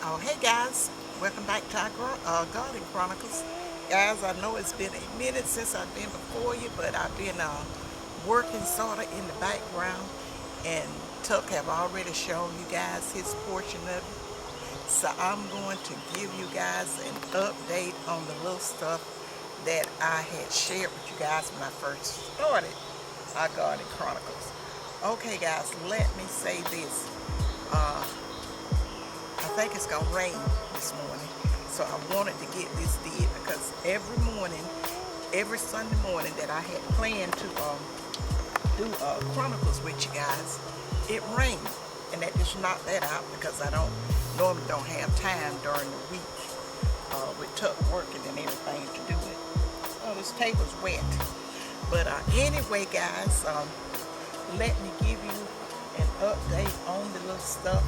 Oh, hey guys, welcome back to our Garden Chronicles. Guys, I know it's been a minute since I've been before you, but I've been working sort of in the background, and Tuck have already shown you guys his portion of it. So I'm going to give you guys an update on the little stuff that I had shared with you guys when I first started our Garden Chronicles. Okay guys, let me say this. I think it's gonna rain this morning, so I wanted to get this did because every morning, every Sunday morning that I had planned to do Chronicles with you guys, it rained, and that just knocked that out because I normally don't have time during the week with Tuck working and everything to do it. Oh, this table's wet, but anyway, guys, let me give you an update on the little stuff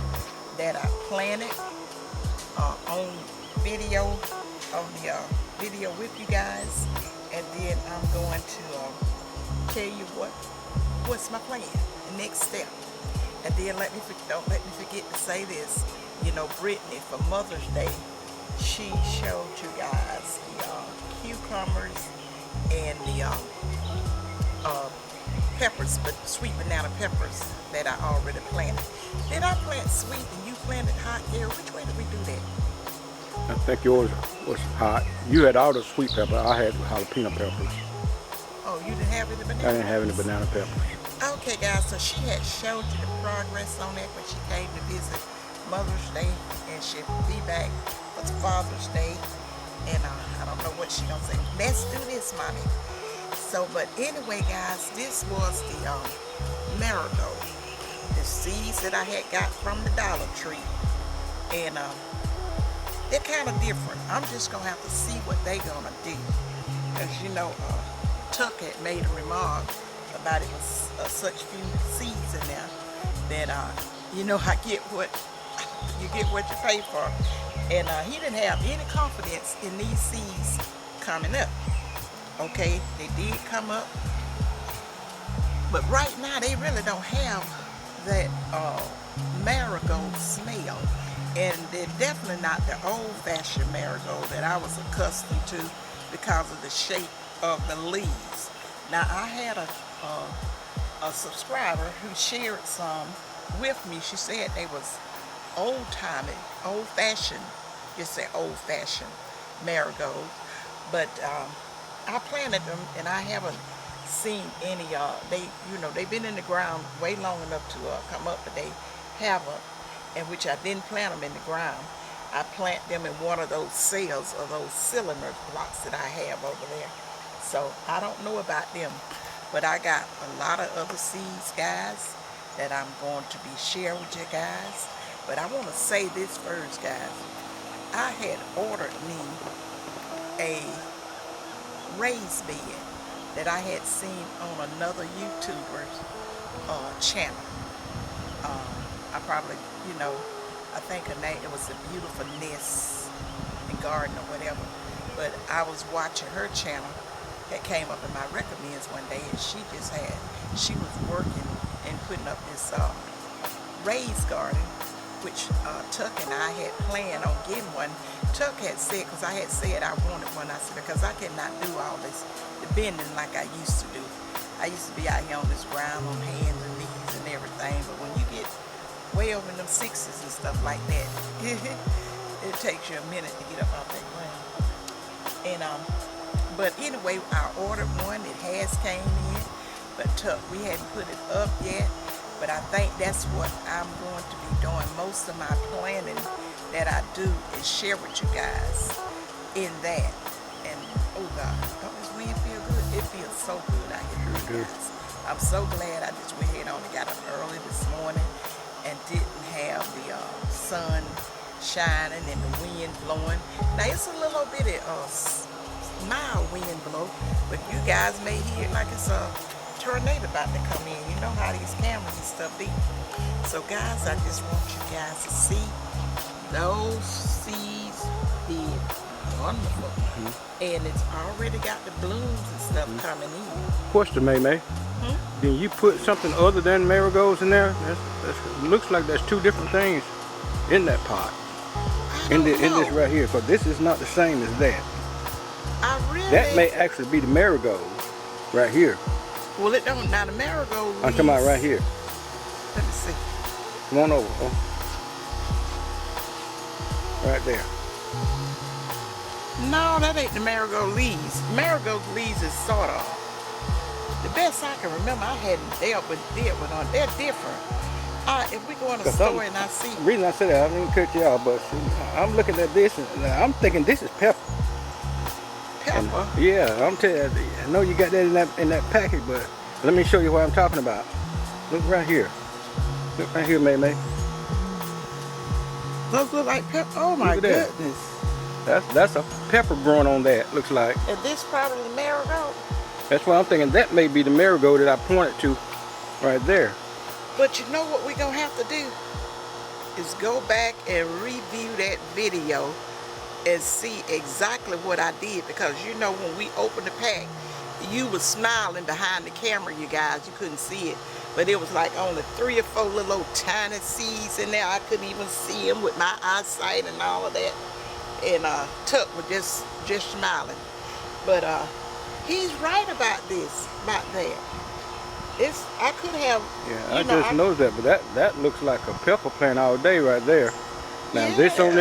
that I planted on video, video with you guys, and then I'm going to tell you what's my plan, the next step. And then don't let me forget to say this. You know, Brittany for Mother's Day, she showed you guys the cucumbers and the peppers, but sweet banana peppers that I already planted. Did I plant sweet and you planted hot there? Which way did we do that? I think yours was hot. You had all the sweet pepper. I had jalapeno peppers. Oh, you didn't have any banana? I didn't have any banana peppers. Okay, guys. So she had showed you the progress on that when she came to visit Mother's Day, and she'll be back for Father's Day. And I don't know what she's gonna say. Let's do this, mommy. So, but anyway, guys, this was the marigold, the seeds that I had got from the Dollar Tree, and they're kind of different. I'm just gonna have to see what they're gonna do, because you know, Tuck had made a remark about it was such few seeds in there that you know, I get what you pay for, and he didn't have any confidence in these seeds coming up. Okay, they did come up, but right now they really don't have that marigold smell, and they're definitely not the old-fashioned marigold that I was accustomed to because of the shape of the leaves. Now I had a subscriber who shared some with me. She said they was old-timey, old-fashioned, just say old-fashioned marigold, but I planted them and I haven't seen any, they've been in the ground way long enough to come up, but they haven't, and which I didn't plant them in the ground. I plant them in one of those cells or those cylinder blocks that I have over there. So I don't know about them, but I got a lot of other seeds, guys, that I'm going to be sharing with you guys. But I want to say this first, guys. I had ordered me a raised bed that I had seen on another YouTuber's channel. I probably, I think her name, it was a Beautiful Nest and Garden or whatever. But I was watching her channel that came up in my recommends one day, and she was working and putting up this raised garden, which Tuck and I had planned on getting one. Tuck had said, because I had said I wanted one, I said, because I cannot do all this, the bending like I used to do. I used to be out here on this ground on hands and knees and everything, but when you get way over in them 60s and stuff like that, it takes you a minute to get up off that ground. And but anyway, I ordered one. It has came in, but Tuck, we hadn't put it up yet. But I think that's what I'm going to be doing. Most of my planning that I do is share with you guys in that. And oh God, don't this wind feel good? It feels so good out here, guys. I'm so glad I just went ahead on and got up early this morning and didn't have the sun shining and the wind blowing. Now it's a little bit of mild wind blow, but you guys may hear it like it's a tornado about to come in. You know how these cameras and stuff be. So guys, I just want you guys to see those seeds did wonderful. And it's already got the blooms and stuff coming in. Question, May. Then you put something other than marigolds in there? Looks like there's two different things in that pot. in don't this know. right here, because this is not the same as that. I really. That may actually be the marigold right here. Well, it don't. Now the marigold. I'm talking about right here. Let me see. Come on over. Oh. Right there. No, that ain't the marigold leaves. Marigold leaves is sort of. The best I can remember, I hadn't dealt with on. They're different. If we go in a store and I see. The reason I said that, I didn't cut you off, but see, I'm looking at this and I'm thinking this is pepper. Pepper. And, yeah, I'm telling you, I know you got that in that package, but let me show you what I'm talking about. Look right here. Look right here, May May. Those look like pepper. Oh my Look at that. goodness. That's a pepper growing on that, looks like. Is this probably the marigold? That's why I'm thinking that may be the marigold that I pointed to right there. But you know what we're going to have to do? Is go back and review that video and see exactly what I did. Because you know when we opened the pack, you were smiling behind the camera, you guys. You couldn't see it. But it was like only 3 or 4 little old tiny seeds in there. I couldn't even see them with my eyesight and all of that. And Tuck was just smiling. But he's right about this, about that. I could have. Yeah, I just noticed that, but that looks like a pepper plant all day right there. Now this on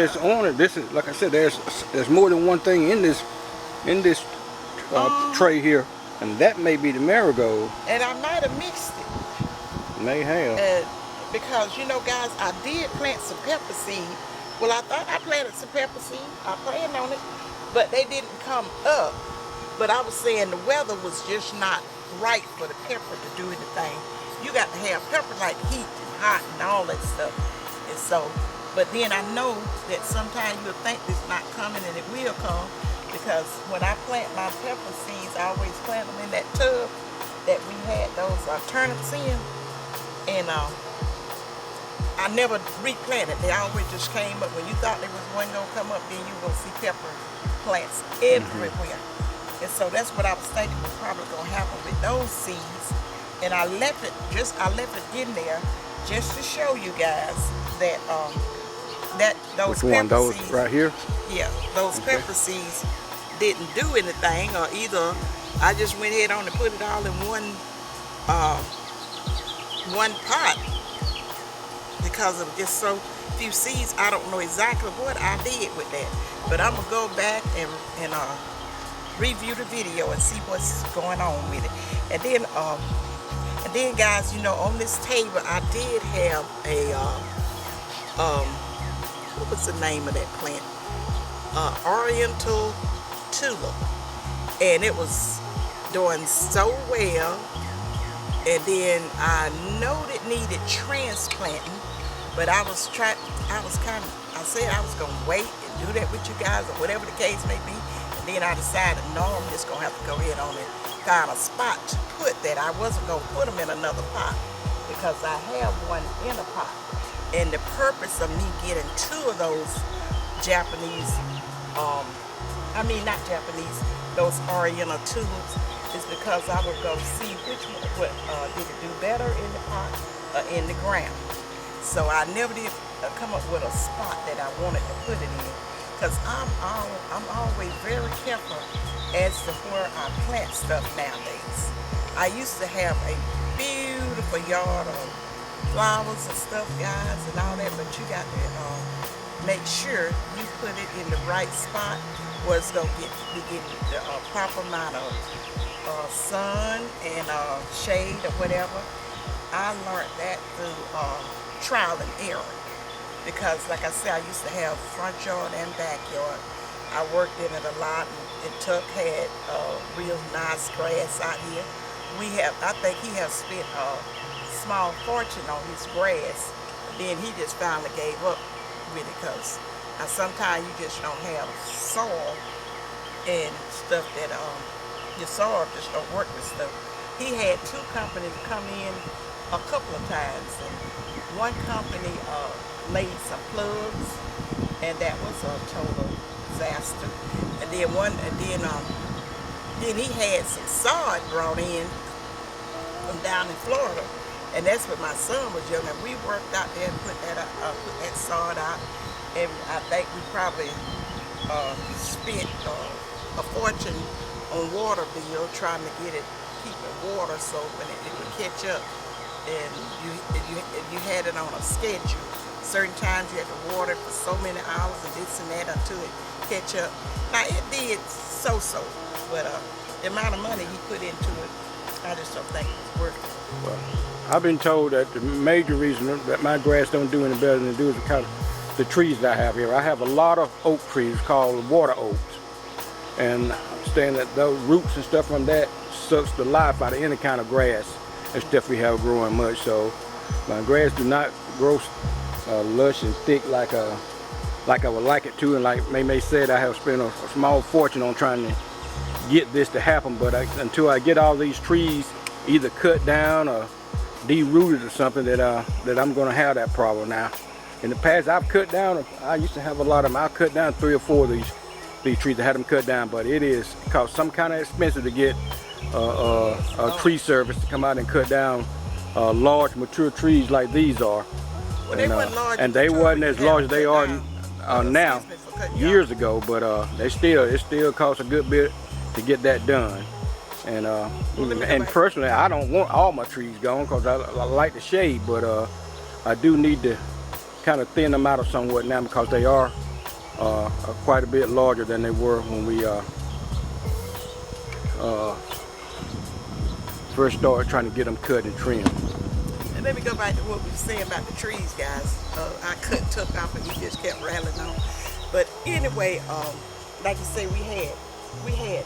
it, this is like I said, there's more than one thing in this tray here, and that may be the marigold. And I might have mixed it. May have. Because you know, guys, I did plant some pepper seed. Well, I thought I planted some pepper seed. I planned on it, but they didn't come up. But I was saying the weather was just not right for the pepper to do anything. You got to have pepper like heat and hot and all that stuff. And so, but then I know that sometimes you'll think it's not coming and it will come, because when I plant my pepper seeds, I always plant them in that tub that we had those turnips in. And I never replanted. They always just came up. When you thought there was one gonna come up, then you were gonna see pepper plants everywhere. And so that's what I was thinking was probably gonna happen with those seeds. And I left it in there just to show you guys that those Which one? pepper Those seeds, right here? yeah, those pepper seeds didn't do anything, or either I just went ahead on and put it all in one pot because of just so few seeds. I don't know exactly what I did with that, but I'm gonna go back and review the video and see what's going on with it. And then guys, you know, on this table I did have a what was the name of that plant? Oriental tulip, and it was doing so well. And then I know it needed transplanting, but I said I was gonna wait and do that with you guys, or whatever the case may be. And then I decided, no, I'm just gonna have to go ahead on and find a spot to put that. I wasn't gonna put them in another pot because I have one in a pot. And the purpose of me getting 2 of those Japanese, those Oriental tulips, is because I would go see which one did it do better in the pot or in the ground. So I never did come up with a spot that I wanted to put it in, because I'm always very careful as to where I plant stuff nowadays. I used to have a beautiful yard of flowers and stuff, guys, and all that, but you got to make sure you put it in the right spot where it's going to be getting the proper amount of sun and shade or whatever. I learned that through trial and error, because like I said, I used to have front yard and backyard. I worked in it a lot, and Tuck had real nice grass out here. I think he has spent a small fortune on his grass, but then he just finally gave up with it, because sometimes you just don't have soil and stuff that your soil just don't work with stuff. He had 2 companies come in a couple of times, and one company laid some plugs, and that was a total disaster. And then then he had some sod brought in from down in Florida, and that's when my son was young, and we worked out there and put that sod out. and I think we probably spent a fortune on water bill trying to get it, keep it water so when it would catch up, and you had it on a schedule. Certain times you had to water it for so many hours and this and that until it catch up. Now it did so, but the amount of money he put into it, I just don't think it was worth it. Well, I've been told that the major reason that my grass don't do any better than it do is because of the trees that I have here. I have a lot of oak trees called water oaks, and I understand that those roots and stuff from that sucks the life out of any kind of grass and stuff we have growing much. So my grass do not grow lush and thick like I would like it to, and like May said, I have spent a small fortune on trying to get this to happen, but until I get all these trees either cut down or de-rooted or something, that I'm going to have that problem. Now in the past I've cut down, I used to have a lot of them. I cut down 3 or 4 of these trees. I had them cut down, but it costs some kind of expensive to get a tree service to come out and cut down large mature trees like these are. Well, they weren't large, and they wasn't as large as they are now years ago, but it still costs a good bit to get that done. And personally, I don't want all my trees gone because I like the shade, but I do need to kind of thin them out somewhat now because they are quite a bit larger than they were when we first started trying to get them cut and trimmed. And let me go back to what we were saying about the trees, guys. I took off and he just kept rattling on. But anyway, like you say, we had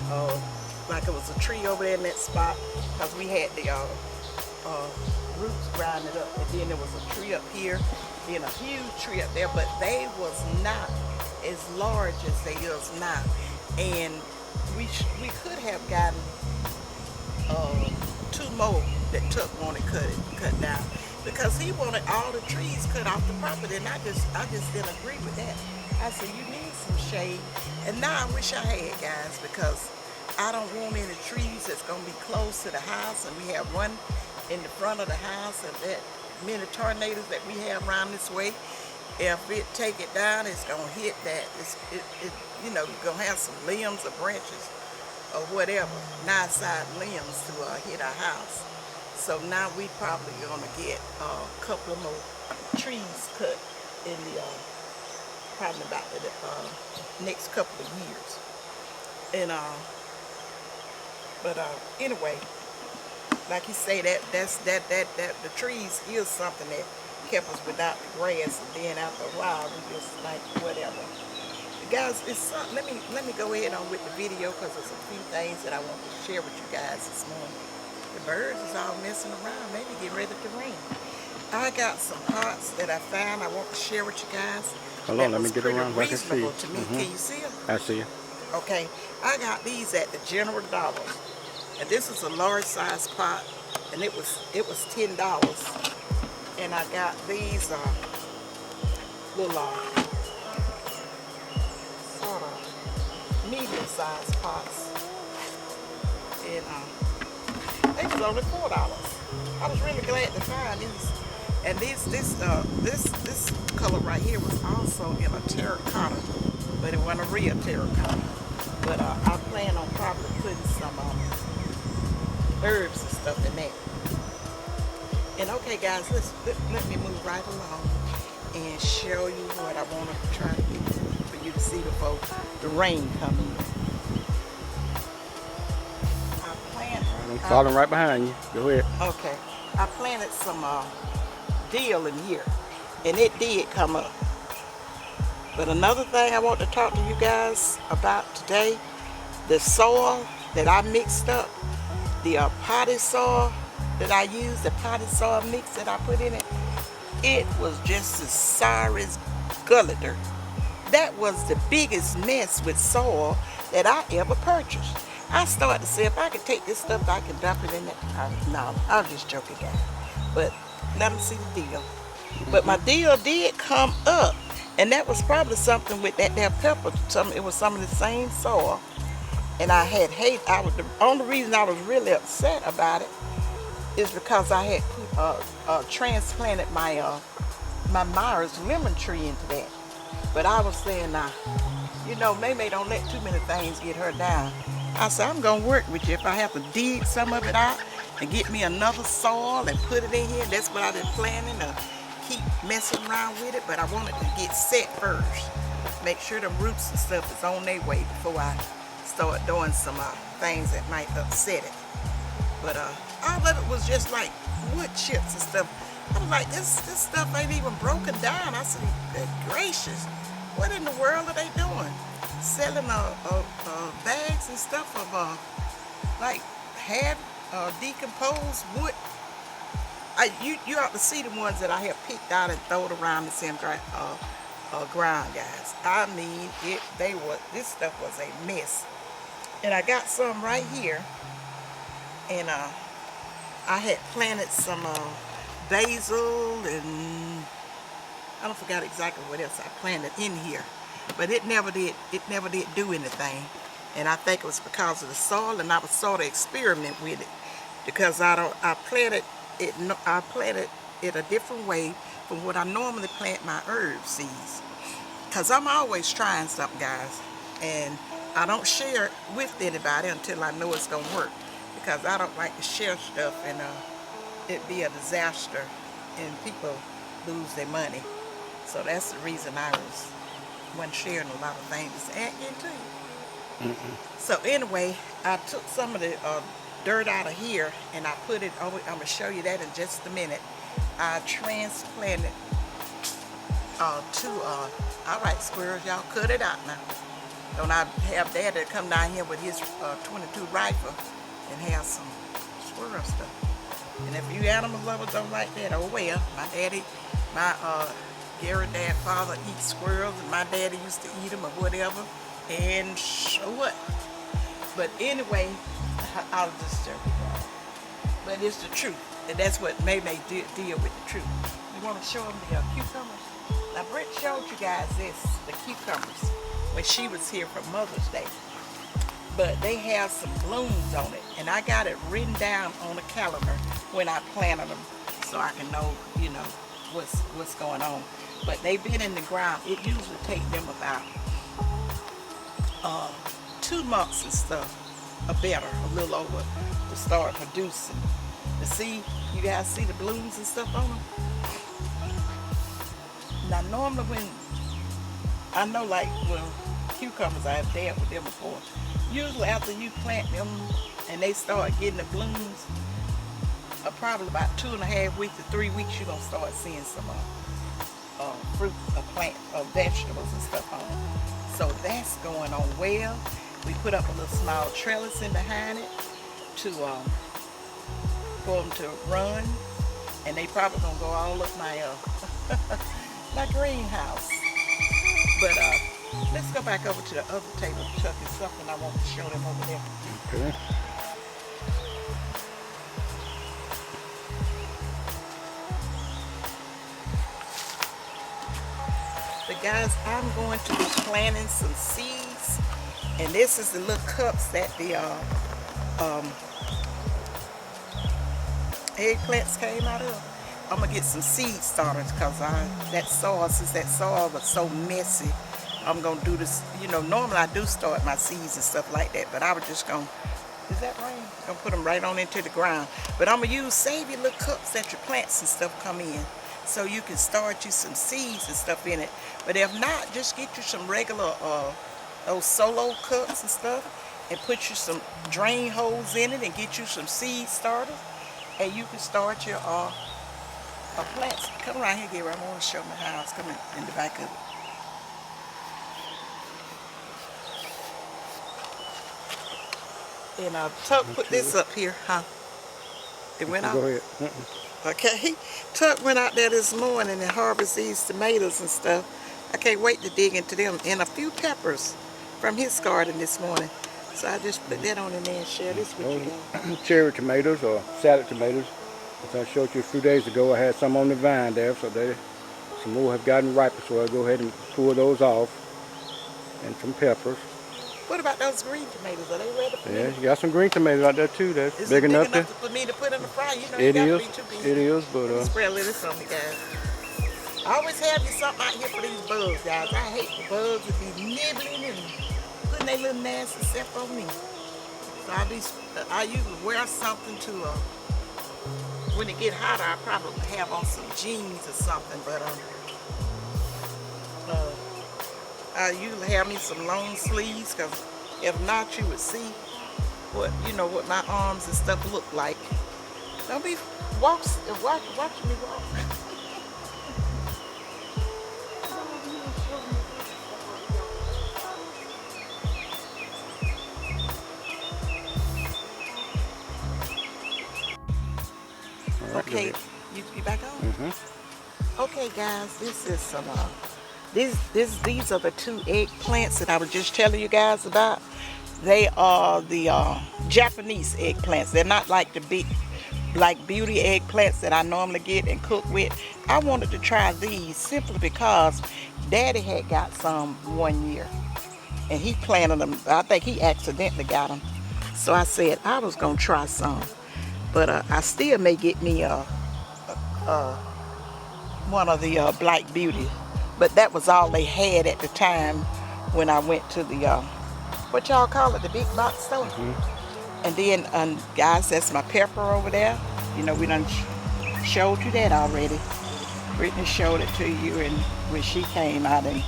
like it was a tree over there in that spot because we had the roots grinded up, and then there was a tree up here, then a huge tree up there, but they was not as large as they is now. And we could have gotten 2 more that Tuck wanted cut down because he wanted all the trees cut off the property, and I just didn't agree with that. I said you need some shade, and now I wish I had, guys, because I don't want any trees that's gonna be close to the house, and we have one in the front of the house, and that many tornadoes that we have around this way, if it take it down, it's gonna hit that. You know, you're gonna have some limbs or branches or whatever, nice side limbs to hit our house. So now we probably gonna get a couple of more trees cut in the probably about the next couple of years. And anyway, like you say, that the trees is something that kept us without the grass, and then after a while we just like whatever. Guys, it's something. Let me go ahead on with the video because there's a few things that I want to share with you guys this morning. The birds is all messing around, maybe getting ready to rain. I got some pots that I found I want to share with you guys. Hold on, let me get around so I can see. To me. Can you see them? I see you. Okay, I got these at the General Dollar, and this is a large size pot, and it was $10. And I got these little sort of medium sized pots, and they was only $4. I was really glad to find these. And this color right here was also in a terracotta, but it wasn't a real terracotta. But I plan on probably putting some herbs and stuff in that. And okay, guys, let me move right along and show you what I want to try to get for you to see before the rain comes in. I'm following right behind you. Go ahead. Okay, I planted some dill in here, and it did come up. But another thing I want to talk to you guys about today, the soil that I mixed up, the potty soil that I used, the potty soil mix that I put in it, it was just as sorry as gully dirt. That was the biggest mess with soil that I ever purchased. I started to say if I could take this stuff, I could dump it in there. No, I'm just joking, guys. But let them see the deal. But my deal did come up, and that was probably something with that there pepper. It was some of the same soil, and I had hate. The only reason I was really upset about it is because I had transplanted my my Myers lemon tree into that, But I was saying, you know, May don't let too many things get her down. I said, I'm gonna work with you. If I have to dig some of it out and get me another soil and put it in here, that's what I've been planning to keep messing around with it. But I wanted to get set first. Make sure the roots and stuff is on their way before I start doing some things that might upset it. But all of it was just like wood chips and stuff. I was like, this stuff ain't even broken down. I said, good gracious, what in the world are they doing? Selling bags and stuff of like half decomposed wood. You ought to see the ones that I have picked out and thrown around the same ground, guys. I mean, this stuff was a mess. And I got some right here, and I had planted some basil, and I forgot exactly what else I planted in here, but it never did do anything. And I think it was because of the soil, and I was sort of experiment with it, because I planted it a different way from what I normally plant my herb seeds. Because I'm always trying something, guys, and I don't share it with anybody until I know it's going to work, because I don't like to share stuff and it be a disaster and people lose their money. So that's the reason I wasn't sharing a lot of things into you. So anyway, I took some of the dirt out of here and I put it over. I'm going to show you that in just a minute. I transplanted all right, squirrels, y'all cut it out now. Don't I have Daddy come down here with his 22 rifle and have some squirrel stuff. And if you animal lovers don't like that, oh well. My Gary dad father eats squirrels, and my daddy used to eat them or whatever. And so what? But anyway, I'll just tell you. But it's the truth, and that's what made me deal with the truth. You want to show them the cucumbers? Now, Britt showed you guys the cucumbers, when she was here for Mother's Day. But they have some blooms on it, and I got it written down on the calendar when I planted them, so I can know, you know, what's going on. But they've been in the ground. It usually takes them about 2 months and stuff, or better, a little over, to start producing. To see, you guys see the blooms and stuff on them? Now normally when, I know like, well, cucumbers, I have dealt with them before. Usually after you plant them and they start getting the blooms, probably about 2.5 weeks to 3 weeks, you're going to start seeing some fruit, plant, vegetables and stuff on them. So that's going on well. We put up a little small trellis in behind it to for them to run, and they probably gonna go all up my my greenhouse. But let's go back over to the other table. Chuck, is something I want to show them over there. Okay. But guys, I'm going to be planting some seeds, and this is the little cups that the eggplants came out of. I'm gonna get some seed starters, because since that soil was so messy, I'm gonna do this. You know, normally I do start my seeds and stuff like that, but I was just gonna, is that rain? Gonna put them right on into the ground. But I'm gonna save your little cups that your plants and stuff come in, so you can start you some seeds and stuff in it. But if not, just get you some regular those solo cups and stuff, and put you some drain holes in it and get you some seed starters, and you can start your plants. Come around here, Gary. I want to show my house. Come in the back of it. And Tuck put this up here, huh? It went out. Go ahead. Okay, Tuck went out there this morning and harvested these tomatoes and stuff. I can't wait to dig into them, and a few peppers from his garden this morning. So I just put that on in there and share this with you guys. Cherry tomatoes or salad tomatoes. As I showed you a few days ago, I had some on the vine there, so some more have gotten riper, so I'll go ahead and pull those off. And some peppers. What about those green tomatoes? Are they ready for me? Yeah, you got some green tomatoes out there too. That's Is big it enough for me to put in the fryer? You know, It you is. gotta be too big. It is, but Let me spread a little on me, guys. I always have you something out here for these bugs, guys. I hate the bugs to be nibbling and putting their little nasty stuff on me. So I usually wear something to, when it get hotter, I probably have on some jeans or something, but I usually have me some long sleeves, because if not, you would see what my arms and stuff look like. Don't be watching me walk. Okay, you back on? Mm-hmm. Okay, guys, this is some these are the 2 eggplants that I was just telling you guys about. They are the Japanese eggplants. They're not like the big, like beauty eggplants that I normally get and cook with. I wanted to try these simply because Daddy had got some one year, and he planted them. I think he accidentally got them, so I said I was gonna try some. But I still may get me one of the Black Beauty. But that was all they had at the time when I went to the, what y'all call it, the big box store. Mm-hmm. And then, guys, that's my pepper over there. You know, we done showed you that already. Brittany showed it to you, and when she came out and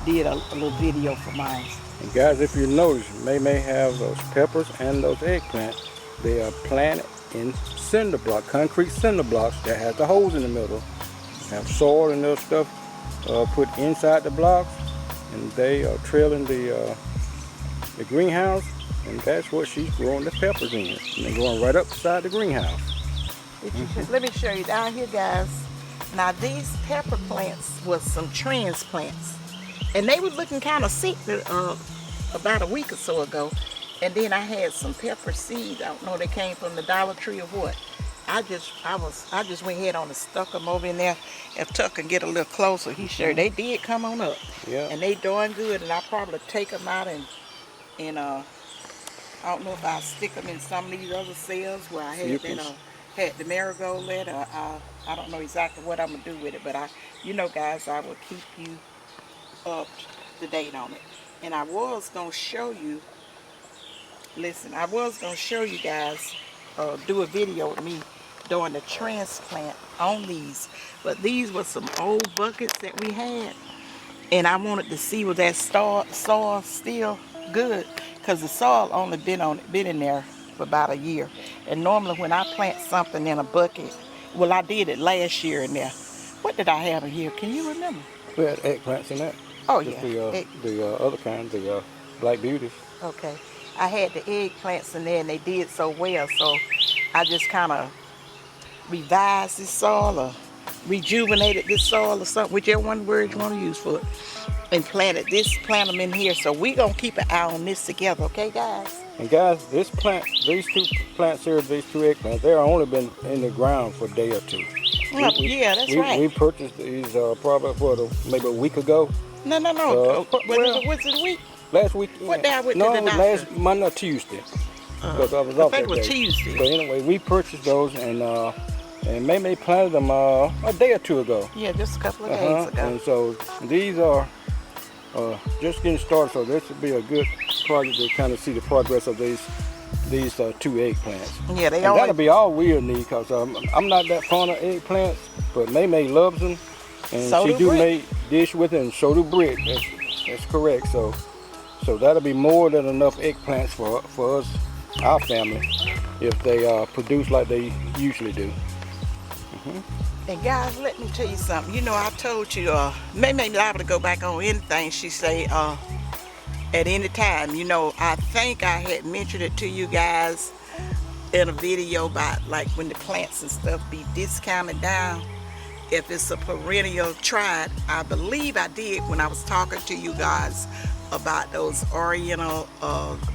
did a little video for mine. And guys, if you notice, May have those peppers and those eggplants. They are planted in cinder block, concrete cinder blocks that has the holes in the middle, have soil and other stuff put inside the blocks, and they are trailing the greenhouse, and that's what she's growing the peppers in, and they're going right up beside the greenhouse. Let me show you down here, guys. Now these pepper plants was some transplants, and they were looking kind of sick about a week or so ago. And then I had some pepper seeds. I don't know if they came from the Dollar Tree or what. I just went ahead on and stuck them over in there. If Tuck can get a little closer, he sure they did come on up. Yeah. And they doing good. And I'll probably take them out and I don't know if I'll stick them in some of these other cells where I had had the marigold letter. I don't know exactly what I'm gonna do with it, but guys, I will keep you up to date on it. And I was gonna show you. Listen, I was going to show you guys, do a video with me doing the transplant on these. But these were some old buckets that we had. And I wanted to see was that soil still good. Because the soil only been in there for about a year. And normally when I plant something in a bucket, well, I did it last year in there. What did I have in here? Can you remember? We had eggplants in that. Oh, just yeah. The other kind, the Black Beauties. Okay. I had the eggplants in there and they did so well, so I just kind of revised this soil or rejuvenated this soil or something, whichever one word you want to use for it, and plant them in here. So we're going to keep an eye on this together, okay, guys? And guys, these 2 plants here, these 2 eggplants, they've only been in the ground for a day or 2. Yeah, that's right. We purchased these probably maybe a week ago. No. Was it a week? Last week. What day I went to the doctor? Last Monday or Tuesday. Because I was off that day. I think it was Tuesday. But anyway, we purchased those and May planted them a day or 2 ago. Yeah, just a couple of days ago. And so these are just getting started. So this would be a good project to kind of see the progress of these 2 eggplants. Yeah, that'll be all we'll need, because I'm not that fond of eggplants, but May loves them, and so she do Britt. make dish with it, and so do Britt. That's correct. So that'll be more than enough eggplants for us, our family, if they produce like they usually do. And guys, let me tell you something. You know, I told you, May be able to go back on anything she say at any time. You know, I think I had mentioned it to you guys in a video about like when the plants and stuff be discounted down. If it's a perennial tried, I believe I did when I was talking to you guys about those Oriental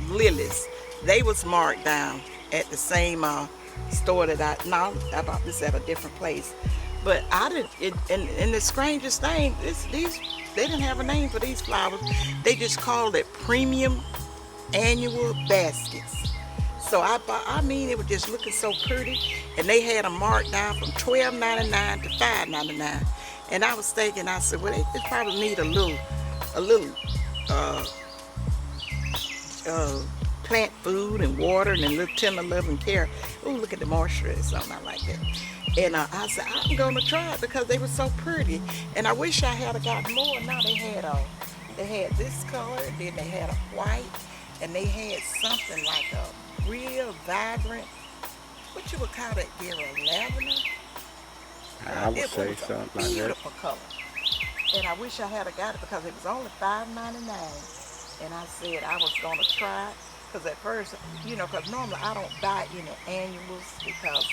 lilies. They was marked down at the same store that I bought this at a different place. But and the strangest thing is they didn't have a name for these flowers. They just called it premium annual baskets. So I mean, it was just looking so pretty, and they had them marked down from $12.99 to $5.99. And I was thinking, I said, well, they just probably need a little uh, plant food and water and a little tender loving care. Oh, look at the moisture or something. I like that. And I said, I'm gonna try it because they were so pretty. And I wish I had gotten more. Now they had this color, then they had a white, and they had something like a real vibrant, what you would call that, Gary, lavender? I would It say was a something like that. beautiful color. And I wish I had got it because it was only $5.99. And I said I was gonna try it. Because at first, you know, because normally I don't buy any annuals because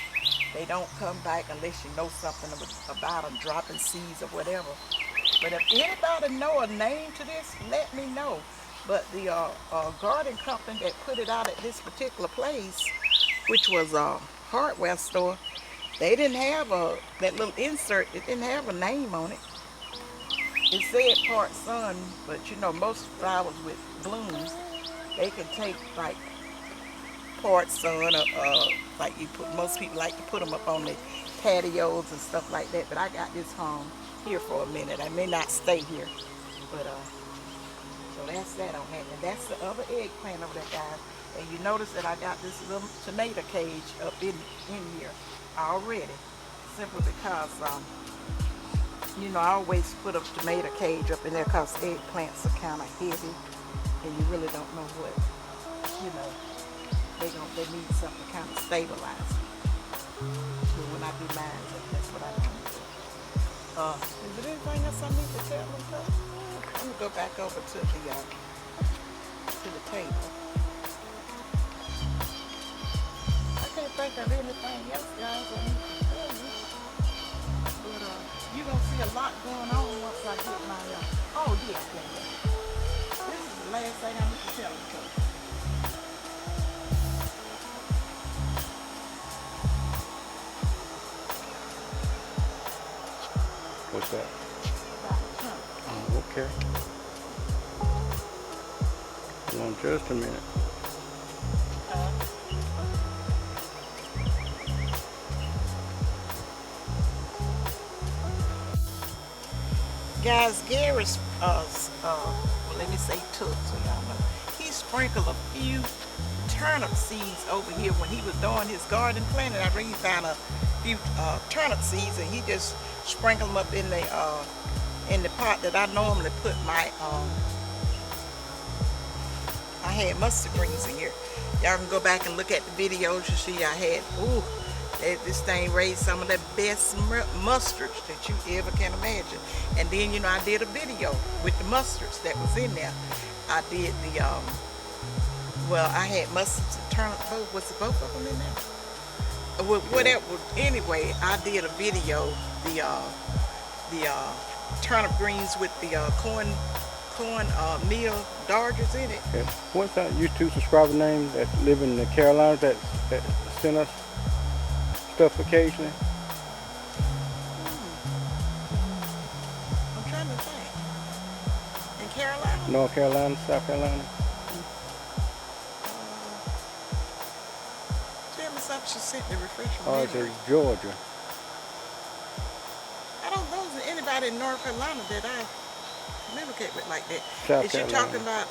they don't come back unless you know something about them dropping seeds or whatever. But if anybody know a name to this, let me know. But the garden company that put it out at this particular place, which was a hardware store, they didn't have that little insert. It didn't have a name on it. It said part sun, but you know, most flowers with blooms, they can take like part sun, or like most people like to put them up on the patios and stuff like that. But I got this home here for a minute. I may not stay here, but so that's that on that. And that's the other eggplant over there, guys. And you notice that I got this little tomato cage up in here already, simply because you know, I always put a tomato cage up in there because eggplants are kind of heavy, and you really don't know what, you know, they need something kind of stabilized. So when I do mine, that's what I do. Is there anything else I need to tell them? Let me go back over to the table. I can't think of anything else, guys, I need to tell you. But you're going to see a lot going on once I get my, oh yeah. This is the last thing I need to tell you. What's that? Oh, okay. Hold on just a minute. Guys, Gary's, well, let me say took so y'all know. He sprinkled a few turnip seeds over here when he was doing his garden planting. I think he found a few turnip seeds, and he just sprinkled them up in the pot that I normally put my I had mustard greens in here. Y'all can go back and look at the videos. You see I had, ooh, this thing raised some of the best mustards that you ever can imagine. And then, you know, I did a video with the mustards that was in there. I did the, well, I had mustards and turnip, was it both of them in there? Well, whatever, anyway, I did a video, the turnip greens with the corn meal Dodgers in it. Yeah. What's that YouTube subscriber name that live in the Carolinas that sent us stuff occasionally? I'm trying to think. In Carolina? North Carolina, South Carolina? Tell me something she sent me, refresh my Oh, it's memory. Georgia. I don't know if there's anybody in North Carolina that I communicate with like that. South Is you Carolina. talking about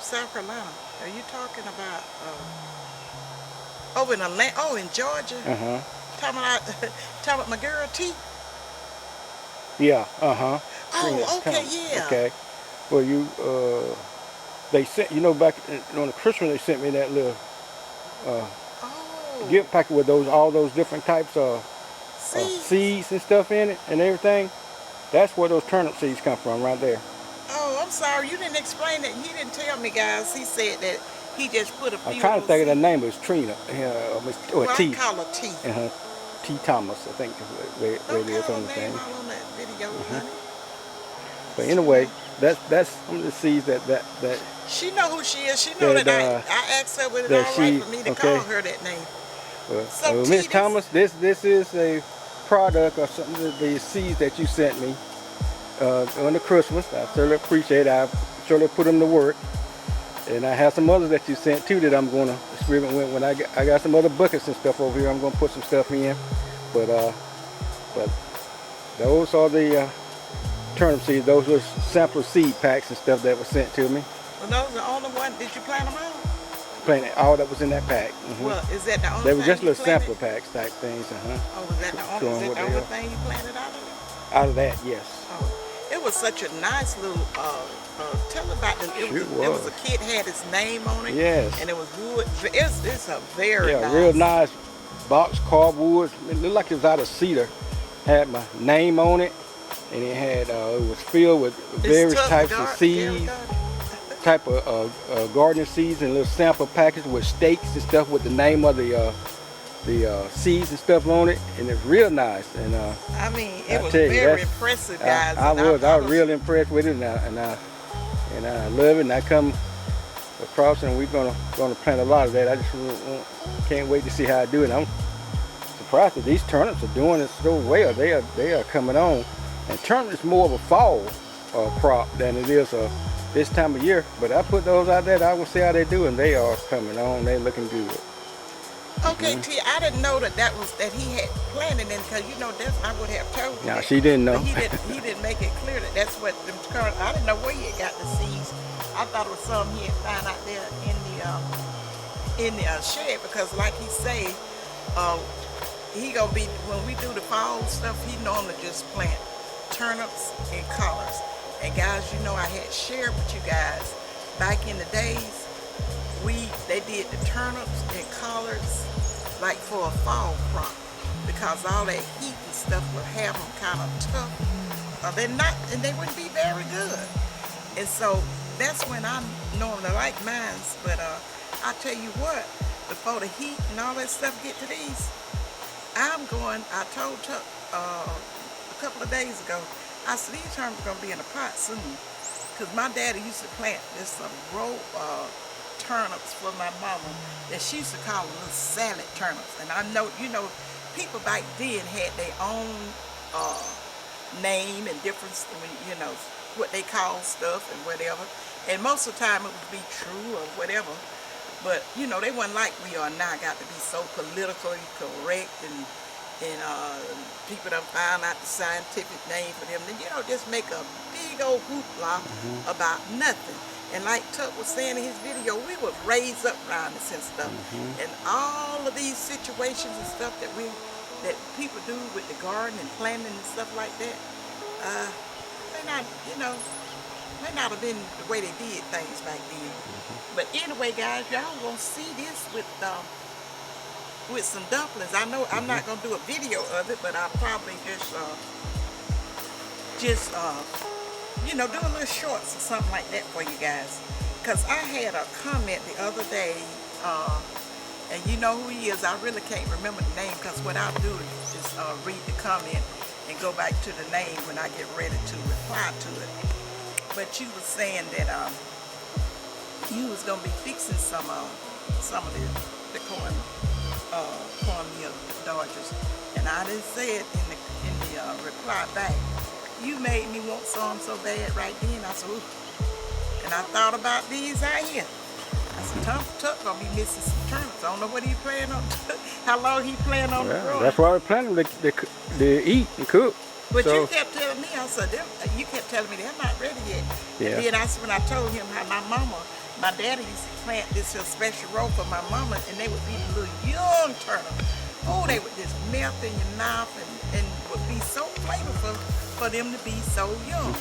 South Carolina? Are you talking about over in Atlanta? Oh, in Georgia? Uh-huh. Talking about my girl T? Yeah, uh-huh. Oh, okay, yeah. Okay. Well, you, they sent, you know, back on the Christmas, they sent me that little Oh, gift packet with all those different types of see? seeds and stuff in it and everything. That's where those turnip seeds come from, right there. Oh, I'm sorry. You didn't explain that. He didn't tell me, guys. He said that he just put a few. I'm trying to think of the name, but it's Trina, or Well, T. I call her T. T. Thomas, I think is where it is on the name thing. all on that video, honey. But anyway, that's some of the seeds that She know who she is. She know that I asked her was it that all right she- for me to okay. call her that name. So Miss T, this- Thomas, this is a product or something of the seeds that you sent me on the Christmas. I certainly appreciate it. I certainly put them to work. And I have some others that you sent too that I'm going to experiment with. When I got some other buckets and stuff over here, I'm going to put some stuff in. But those are the turnip seeds. Those were sample seed packs and stuff that were sent to me. Well, those are the only one. Did you plant them all? Planted all that was in that pack. Well, is that the only They were thing just you little planted? sample packs type things. Oh, was that the only, Showing is that what the they only are. thing you planted out of it? Out of that, yes. Oh, it was such a nice little, tell about it. It was a kid had his name on it. Yes. And it was wood. It's a very nice. Real nice box cardboard. It looked like it was out of cedar. Had my name on it, and it had it was filled with various types of seeds, type of gardening seeds, and little sample packets with stakes and stuff with the name of the seeds and stuff on it, and it's real nice. And I mean, it was you, very impressive, guys. I was really impressed with it, and I love it. And I come across, and we're gonna plant a lot of that. I just can't wait to see how I do it. I'm surprised that these turnips are doing it so well. They are coming on, and turnip is more of a fall crop than it is this time of year. But I put those out there. I will see how they do, and they are coming on. They're looking good. Okay, T, I didn't know that he had planted it, because that's I would have told you. No, that. she didn't know. But he didn't make it clear that that's what the current. I didn't know where he had got the seeds. I thought it was some he had found out there in the shed, because like he say, he gonna be, when we do the fall stuff, he normally just plant turnips and collards. And guys, I had shared with you guys back in the days. They did the turnips and collards like for a fall crop, because all that heat and stuff would have them kind of tough. They're not, and they wouldn't be very good. And so that's when I normally like mines. But I tell you what, before the heat and all that stuff get to these, I told Tuck a couple of days ago, I said these turnips are gonna be in a pot soon, because my daddy used to plant this row turnips for my mama that she used to call little salad turnips. And I know, people back then had their own name and difference, what they call stuff and whatever. And most of the time it would be true or whatever. But, they wasn't like we are now, got to be so politically correct, and people done found out the scientific name for them. Then, just make a big old hoopla about nothing. And like Tuck was saying in his video, we were raised up around this and stuff. And all of these situations and stuff that people do with the garden and planting and stuff like that, may not have been the way they did things back then. But anyway, guys, y'all gonna see this with some dumplings. I know I'm not gonna do a video of it, but I'll probably just do a little shorts or something like that for you guys. Because I had a comment the other day, and you know who he is. I really can't remember the name, because what I'll do is read the comment and go back to the name when I get ready to reply to it. But you was saying that you was gonna be fixing some of the cornmeal Dodgers, and I didn't say it in the reply back. You made me want some so bad right then. I said, ooh. And I thought about these out here. I said, Tuck gonna be missing some turnips. I don't know what he planning on, how long he planning on growing. That's why we're planning to eat and cook. But you kept telling me, I said, you kept telling me they're not ready yet. Yeah. And then when I told him how my daddy used to plant this here special row for my mama, and they would be little young turnips. Oh, they would just melt in your mouth and would be so flavorful for them to be so young.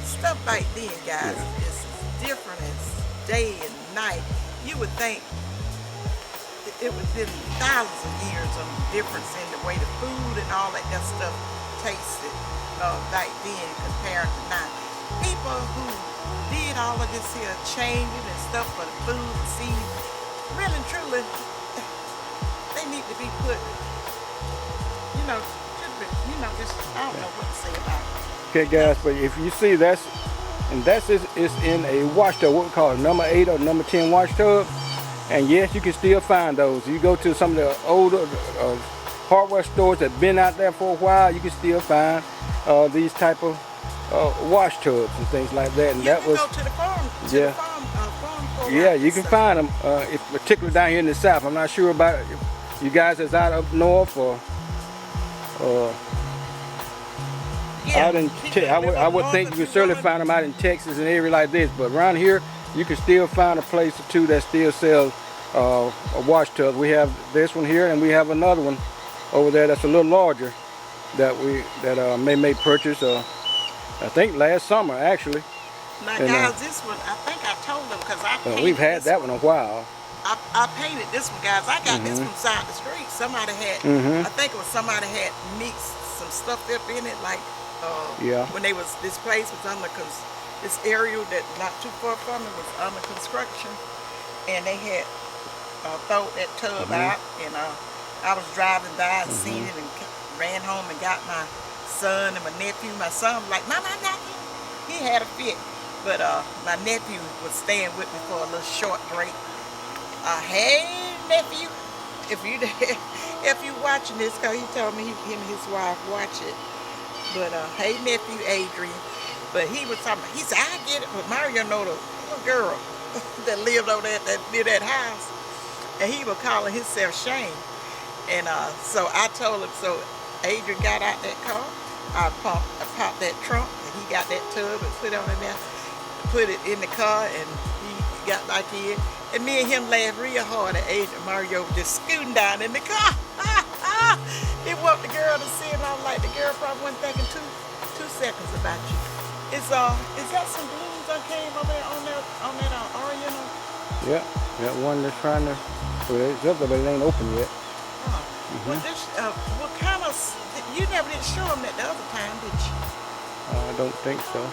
Stuff back then, guys, is different as day and night. You would think it was been thousands of years of difference in the way the food and all that stuff tasted back then compared to now. People who did all of this here changing and stuff for the food and seeds, really and truly, they need to be put, just, I don't know what to say about it. Okay, guys, but if you see that's in a wash tub, what we call it, number 8 or number 10 wash tub. And yes, you can still find those. You go to some of the older hardware stores that been out there for a while, you can still find these type of wash tubs and things like that. And you can go to the farm, yeah, you can find them, particularly down here in the south. I'm not sure about it. You guys that's out up north or Yeah, out in people that live I up would north, think if you could you certainly going- find them out in Texas and area like this, but around here you can still find a place or two that still sells a wash tub. We have this one here, and we have another one over there that's a little larger that may purchase. I think last summer actually. Now, And, guys, this one, I think I told them because I painted We've had this that one a while. I painted this one, guys. I got this from side the street. Somebody had, I think it was somebody had mixed some stuff up in it, like Yeah. when this place was under this area that not too far from it was under construction, and they had thrown that tub out, and I was driving by and seen it and ran home and got my son and my nephew. My son was like, "Mama, I got you." He had a fit, but my nephew was staying with me for a little short break. Hey nephew, if you watching this, cause he told me him and his wife watch it. But hey nephew Adrian, but he was talking. He said I get it, but Mario know the little girl that lived over there near that house, and he was calling himself Shane. And so I told him. So Adrian got out that car. I popped that trunk, and he got that tub and put it on in there, put it in the car, and he got back in. And me and him laughed real hard at Adrian. Mario just scooting down in the car. He woke the girl to see him. I was like, the girl probably wasn't thinking two seconds about you. Is that some balloons that came over there on that Oriental? Yeah, that one that's trying to. Well, it's up there, but it ain't open yet. Well, this, what kind of? You never did show them that the other time, did you? I don't think so.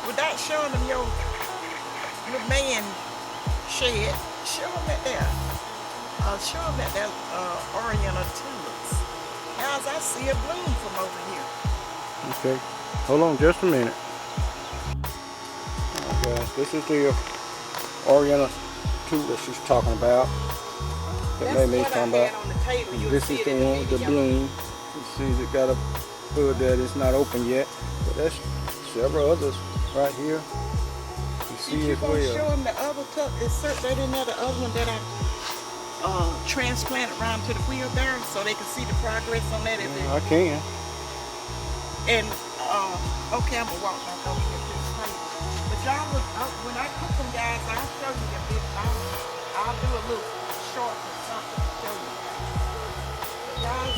Without showing them your man shed, show them that there. Show them that Oriental tulips. Guys, I see a bloom from over here. Okay, hold on just a minute. Okay, this is the Oriental tulip she's talking about. That That's May's what I talking had about. on the table. You'll This see is it the in one with the video. bloom. You see, it got a hood that it's not open yet, but there's several others right here. You see Did you as go show well. them the other tuck? Insert that in there, the other one that I transplanted around to the wheelbarrow so they can see the progress on that. I can. And okay, I'm gonna walk back over here to the plate. But y'all look, when I cook them, guys, I'll show you a bit. I'll do a little short or something to show you guys. But guys,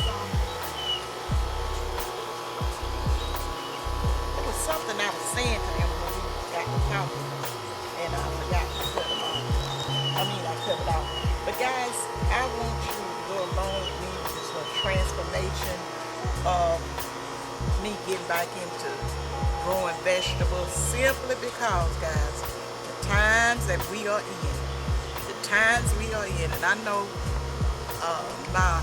there was something I was saying to them when we got to talking, and I forgot to cut them off. I cut it off. But guys, I want you to go along with me with this little transformation of me getting back into growing vegetables, simply because, guys, the times that we are in, and I know my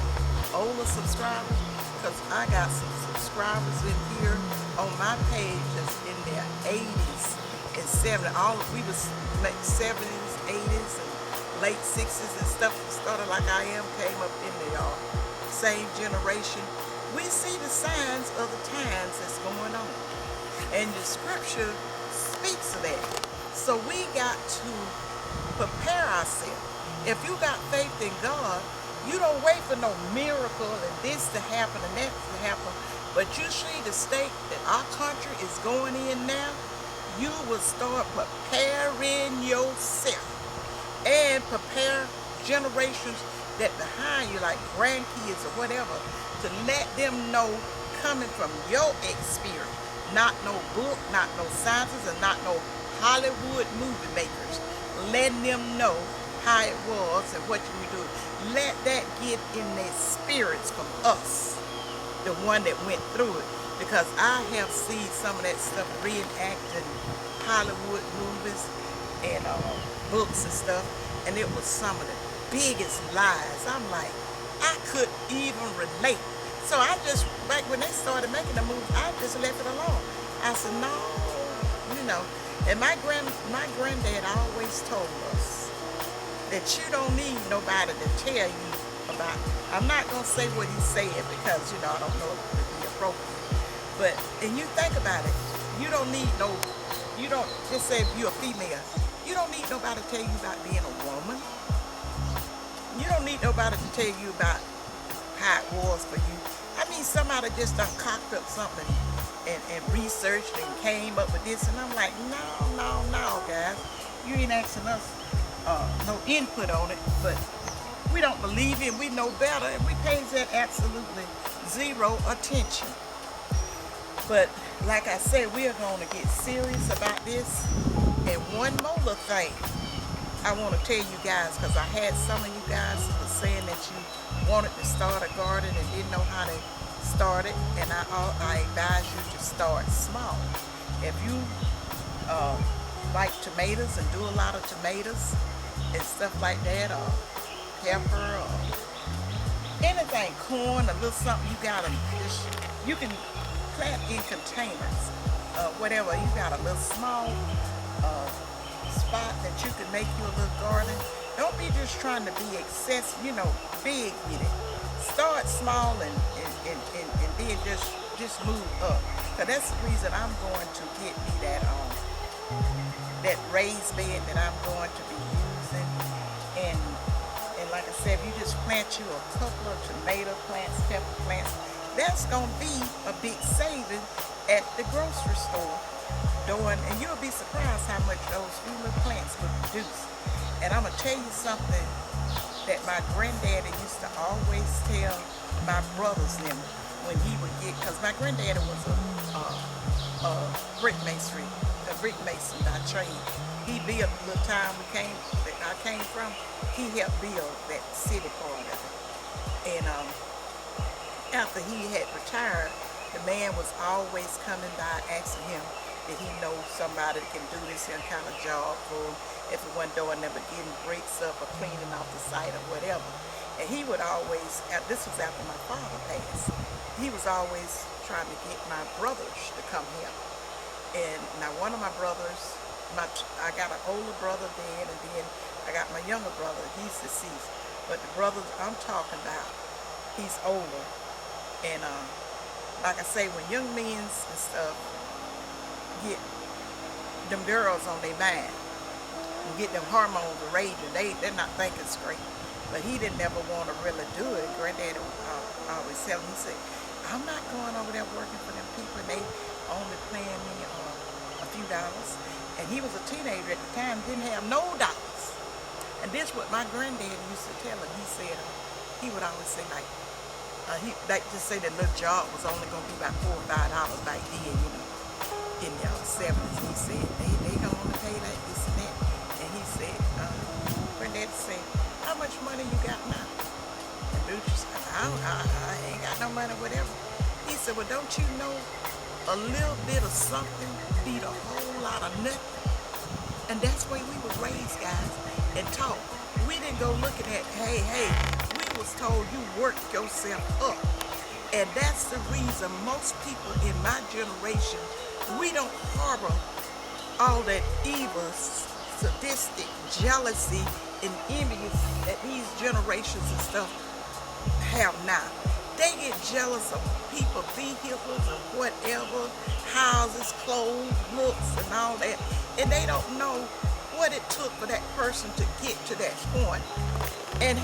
older subscribers, because I got some subscribers in here on my page that's in their 80s and 70s. We was like 70s, 80s, and late 60s and stuff. Started like I am, came up in the same generation. We see the signs of the times that's going on, and the scripture speaks of that. So we got to prepare ourselves. If you got faith in God, you don't wait for no miracle and this to happen and that to happen. But you see the state that our country is going in now, you will start preparing yourself and prepare generations that behind you, like grandkids or whatever, to let them know coming from your experience, not no book, not no scientists, and not no Hollywood movie makers. Letting them know how it was and what you do. Let that get in their spirits from us, the one that went through it. Because I have seen some of that stuff reenacted in Hollywood movies and books and stuff, and it was some of the biggest lies. I'm like, I couldn't even relate. So I just, back when they started making the movie, I just left it alone. I said, no, you know. And my granddad always told us that you don't need nobody to tell you about. I'm not gonna say what he said because I don't know if it would be appropriate. But and you think about it, you don't just say if you're a female, you don't need nobody to tell you about being a woman. You don't need nobody to tell you about how it was for you. I mean, somebody just done cocked up something and researched and came up with this, and I'm like, no, guys, you ain't asking us no input on it, but we don't believe it, we know better, and we pay that absolutely zero attention. But like I said, we are going to get serious about this. And one more thing I want to tell you guys, because I had some of you guys who were saying that you wanted to start a garden and didn't know how to start it, and I advise you to start small. If you like tomatoes and do a lot of tomatoes and stuff like that, or pepper, or anything, corn, a little something, you can plant in containers, whatever. You got a little small spot that you can make you a little garden. Don't be just trying to be excessive, big with it. Start small and then just move up. So that's the reason I'm going to get me that raised bed that I'm going to be using. And like I said, if you just plant you a couple of tomato plants, pepper plants, that's going to be a big saving at the grocery store. And you'll be surprised how much those few little plants will produce. And I'm going to tell you something that my granddaddy used to always tell my brothers them when he would get, because my granddaddy was a brick mason by trade. He built the little town I came from. He helped build that city part of it. And after he had retired, the man was always coming by asking him that he knows somebody that can do this here kind of job for him, if it wasn't doing never getting bricks up or cleaning off the site or whatever. And he would always, this was after my father passed, he was always trying to get my brothers to come here. And now one of my brothers, I got an older brother then, and then I got my younger brother, he's deceased. But the brother I'm talking about, he's older. And like I say, when young men and stuff get them girls on their mind and get them hormones raging, they're not thinking straight. But he didn't ever want to really do it. Granddaddy always tell me, he said, I'm not going over there working for them people, and they only paying me a few dollars. And he was a teenager at the time, didn't have no dollars. And this what my granddaddy used to tell him. He said, he would always say he like to say that little job was only going to be about $4 or $5 back then, in the 70s. He said, they don't want to pay like this and that. And he said, granddaddy said, how much money you got now? And dude said, I ain't got no money, whatever. He said, well, don't you know a little bit of something beat a whole lot of nothing? And that's the way we were raised, guys, and taught. We didn't go looking at, hey, we was told you work yourself up. And that's the reason most people in my generation, we don't harbor all that evil, sadistic jealousy and envy that these generations and stuff have now. They get jealous of people, vehicles and whatever, houses, clothes, looks and all that. And they don't know what it took for that person to get to that point and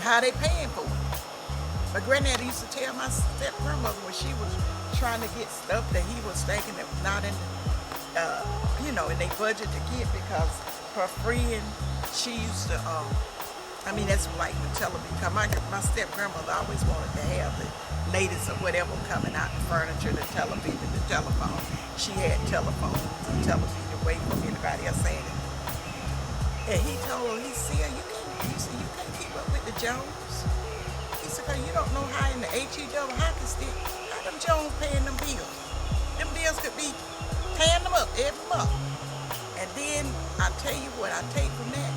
how they paying for it. My granddad used to tell my step-grandmother when she was trying to get stuff that he was thinking that was not in in their budget to get, because her friend, she used to, that's like the television. My step-grandmother always wanted to have the latest or whatever coming out, the furniture, the television, the telephone. She had telephones and television away from anybody else saying it. And he told her, he said, you can't keep up with the Jones. He said, cause you don't know how in the HEW hockey stick, how them Jones paying them bills. Them bills could be paying them up every month. And then I tell you what I take from that,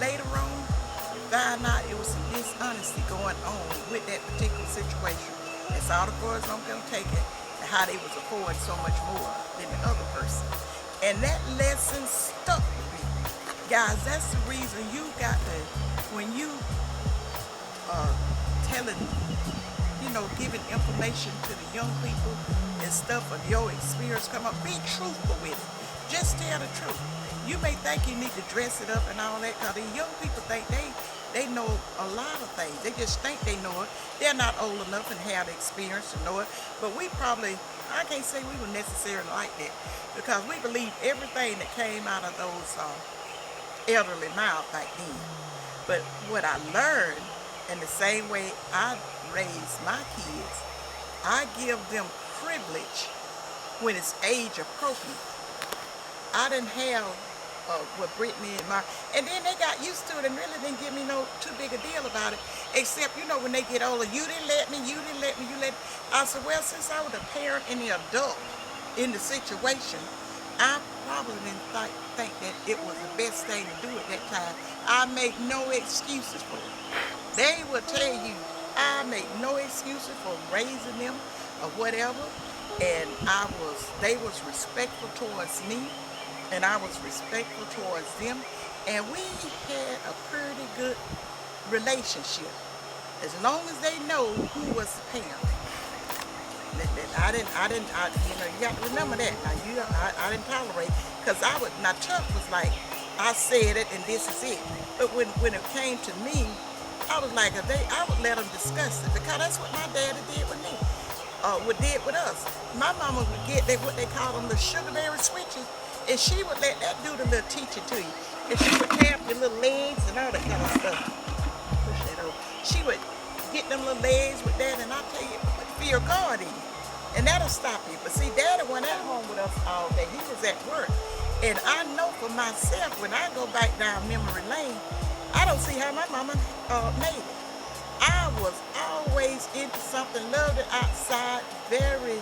later on, find out it was some dishonesty going on with that particular situation. That's all the far as I'm gonna take it, and how they was affording so much more than the other person. And that lesson stuck with me. Guys, that's the reason you got to, when you telling, giving information to the young people and stuff of your experience, come up, be truthful with it. Just tell the truth. You may think you need to dress it up and all that, because the young people think they know a lot of things. They just think they know it. They're not old enough and have the experience to know it. But we probably, I can't say we were necessarily like that because we believed everything that came out of those elderly mouths back then. But what I learned, in the same way I raised my kids, I give them privilege when it's age appropriate. I didn't have with Brittany and then they got used to it and really didn't give me no too big a deal about it, except, you know, when they get older, you didn't let me. I said, well, since I was a parent and the adult in the situation, I probably didn't think that it was the best thing to do at that time. I make no excuses for it. They will tell you, I make no excuses for raising them or whatever, and they was respectful towards me, and I was respectful towards them, and we had a pretty good relationship, as long as they know who was the parent. I didn't, you know, you got to remember that. Now, I didn't tolerate, because now Chuck was like, I said it and this is it. But when it came to me, I was like, I would let them discuss it, because that's what my daddy did with me, did with us. My mama would get what they call them the sugarberry switches, and she would let that do the little teaching to you. And she would tap your little legs and all that kind of stuff. Push that over. She would get them little legs with that, and I tell you, put fear of God in you. And that'll stop you. But see, Daddy went at home with us all day. He was at work. And I know for myself, when I go back down memory lane, I don't see how my mama made it. I was always into something, loved it outside, very,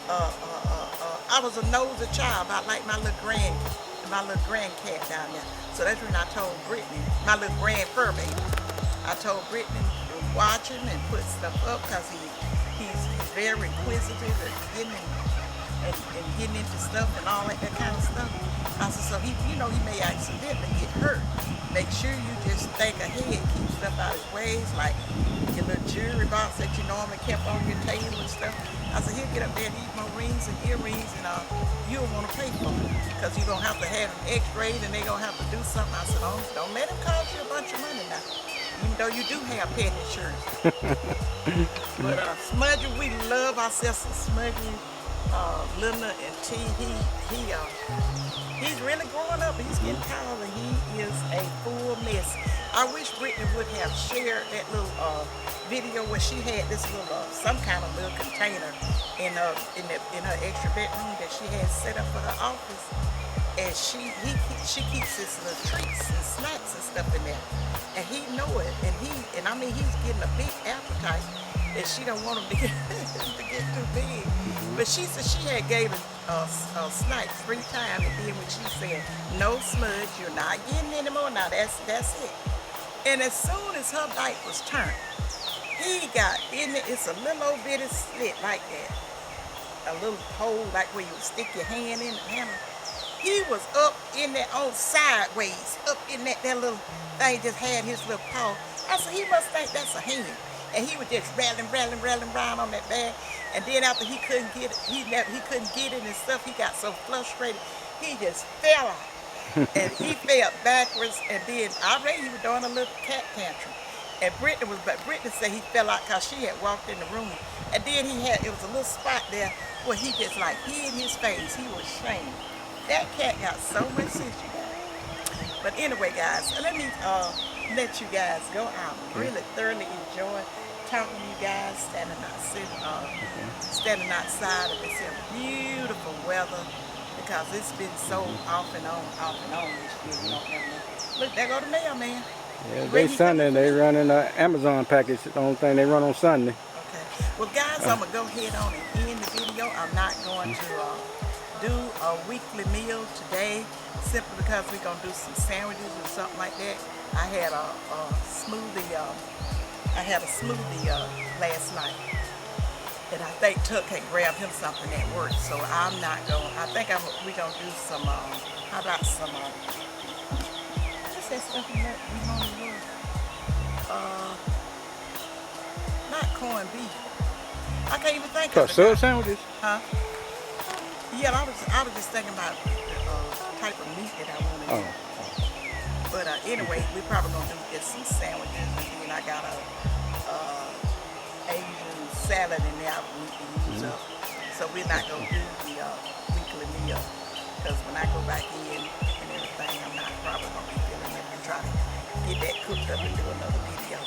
I was a nosy child, about like my little grandcat down there. So that's when I told Brittany, my little grand fur baby, I told Brittany to watch him and put stuff up, because he's very inquisitive and getting into stuff and all that kind of stuff. I said, so he may accidentally get hurt. Make sure you just think ahead, keep stuff out of his ways, like your little jewelry box that you normally kept on your table and stuff. I said, he'll get up there and eat more rings and earrings, and you'll want to pay for it, because you're going to have to have them x-rayed and they're going to have to do something. I said, don't let him cost you a bunch of money now, even though you do have pet insurance. But Smudgy, we love ourselves some Smudgy. Linda and T, he's really growing up. He's getting taller. He is a full mess. I wish Brittany would have shared that little video where she had this little some kind of little container in her extra bedroom that she had set up for her office, and she keeps his little treats and snacks and stuff in there, and he know it, and I mean he's getting a big appetite, and she don't want him to get too big. But she said she had gave him snacks 3 times, and then when she said, no Smudge, you're not getting any more, now that's it. And as soon as her bite was turned, he got in it. It's a little old bitty slit like that, a little hole like where you would stick your hand in the hammer. He was up in there on sideways, up in that little thing, just had his little paw. I said, he must think that's a hand. And he was just rattling around on that bag. And then after he couldn't get it, he couldn't get it and stuff, he got so frustrated, he just fell out. And he fell backwards, and then already he was doing a little cat tantrum. And Brittany said he fell out because she had walked in the room. And then it was a little spot there where he just like hid his face. He was ashamed. That cat got so much sense, you guys. But anyway, guys, let me let you guys go out. Really thoroughly enjoy talking to you guys, standing outside of this beautiful weather, because it's been so off and on this year. You don't never know. Look, there go the mailman. Yeah, they Sunday, they running an Amazon package. The only thing they run on Sunday. Okay. Well, guys, I'm going to go ahead on and end the video. I'm not going to do a weekly meal today, simply because we're going to do some sandwiches or something like that. I had a smoothie. I had a smoothie last night, and I think Tuck had grabbed him something at work, so I'm not going. I think we're gonna do some. How about some? What's that stuff we normally do? Not corned beef. I can't even think of it. Sub sandwiches? Huh? Yeah, I was just thinking about the type of meat that I want to use. But anyway, we're probably going to get some sandwiches, and then I got a Asian salad in there I need to use up. So we're not gonna do the weekly meal because when I go back in and everything, I'm not probably gonna be feeling it and try to get that cooked up and do another video.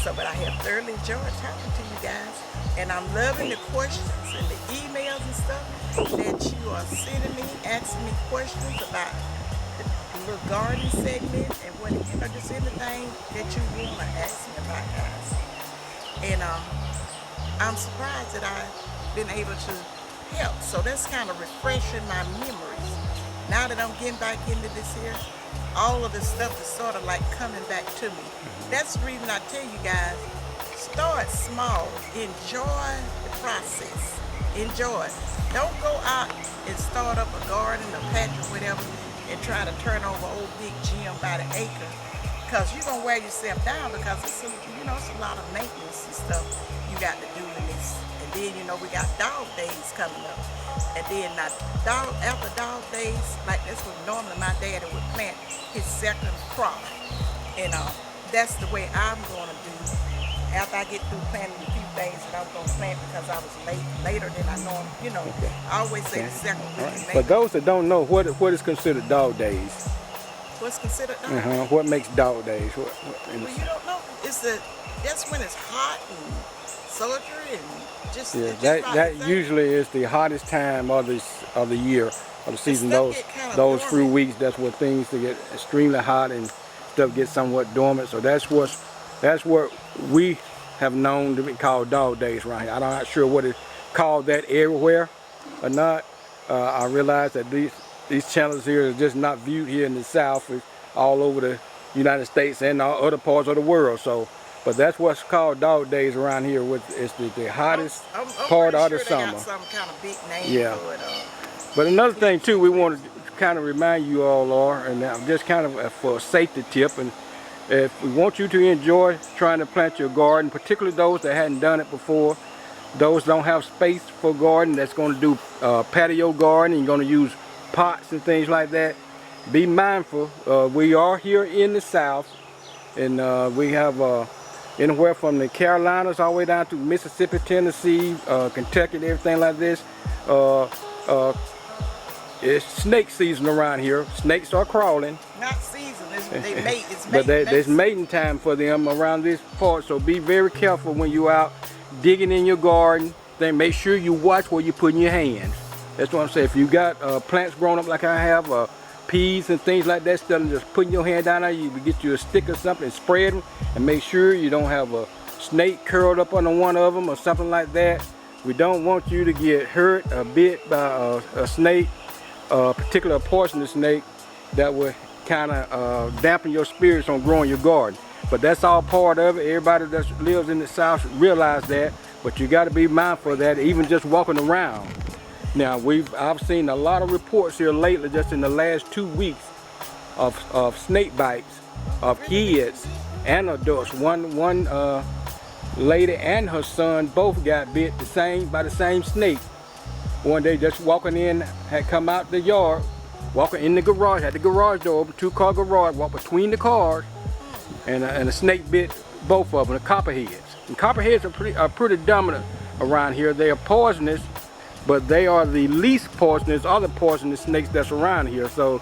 So, but I have thoroughly enjoyed talking to you guys, and I'm loving the questions and the emails and stuff that you are sending me, asking me questions about the little garden segment and what, you know, just anything that you want to ask me about, guys. And I'm surprised that I've been able to help. So that's kind of refreshing my memories. Now that I'm getting back into this here, all of this stuff is sort of like coming back to me. That's the reason I tell you guys, start small. Enjoy the process. Enjoy. Don't go out and start up a garden, a patch or whatever, and try to turn over an old big gym by the acre. Because you're going to wear yourself down because it's a, you know, it's a lot of maintenance and stuff you got to do in this. And then, you know, we got dog days coming up. And then after dog days, like that's what normally my daddy would plant his second crop. And that's the way I'm going to do. After I get through planting a few things that I'm going to plant because I was later than I normally, you know. Okay. I always say the second week in May. For those that don't know, what is considered dog days? What's considered dog days? What makes dog days? Well, you don't know. That's when it's hot and sultry and just. Yeah, that usually is the hottest time of the year, of the season. Those few weeks, that's where things get extremely hot and stuff gets somewhat dormant. So that's what we have known to be called dog days around here. I'm not sure what it's called that everywhere or not. I realize that these channels here are just not viewed here in the South. It's all over the United States and all other parts of the world. So, but that's what's called dog days around here. It's the hottest part of the summer. They got some kind of big name for it. But another thing too, we want to kind of remind you all and just kind of for a safety tip, and if we want you to enjoy trying to plant your garden, particularly those that hadn't done it before, those don't have space for garden, that's going to do patio garden, and you're going to use pots and things like that, be mindful. We are here in the South, and we have anywhere from the Carolinas all the way down to Mississippi, Tennessee, Kentucky, and everything like this. It's snake season around here. Snakes are crawling. Not season, they mate. It's but there's mating time for them around this part, so be very careful when you're out digging in your garden. Then make sure you watch where you're putting your hands. That's what I'm saying. If you got plants growing up like I have, peas and things like that, instead of just putting your hand down there, you get you a stick or something and spread them, and make sure you don't have a snake curled up under one of them or something like that. We don't want you to get hurt or bit by a snake, particularly a poisonous snake that would kind of dampen your spirits on growing your garden. But that's all part of it. Everybody that lives in the South realize that, but you got to be mindful of that, even just walking around. Now I've seen a lot of reports here lately, just in the last 2 weeks, of snake bites of kids and adults. One lady and her son both got bit by the same snake. One day, just walking in, had come out the yard, walking in the garage, had the garage door open, 2-car garage, walked between the cars, and a snake bit both of them, the copperheads. And copperheads are pretty dominant around here. They are poisonous, but they are the least poisonous other poisonous snakes that's around here. So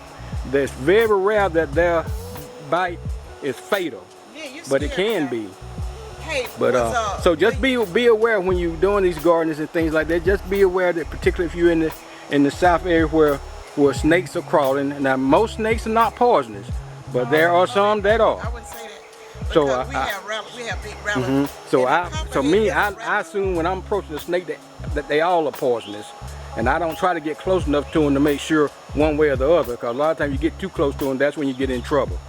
it's very rare that their bite is fatal, but it can be. Hey, but so just be aware when you're doing these gardens and things like that. Just be aware that, particularly if you're in the South area where snakes are crawling. Now most snakes are not poisonous, but there are some that are. I wouldn't say that. So we have big relatives. So I assume when I'm approaching a snake that they all are poisonous, and I don't try to get close enough to them to make sure one way or the other, because a lot of times you get too close to them, that's when you get in trouble.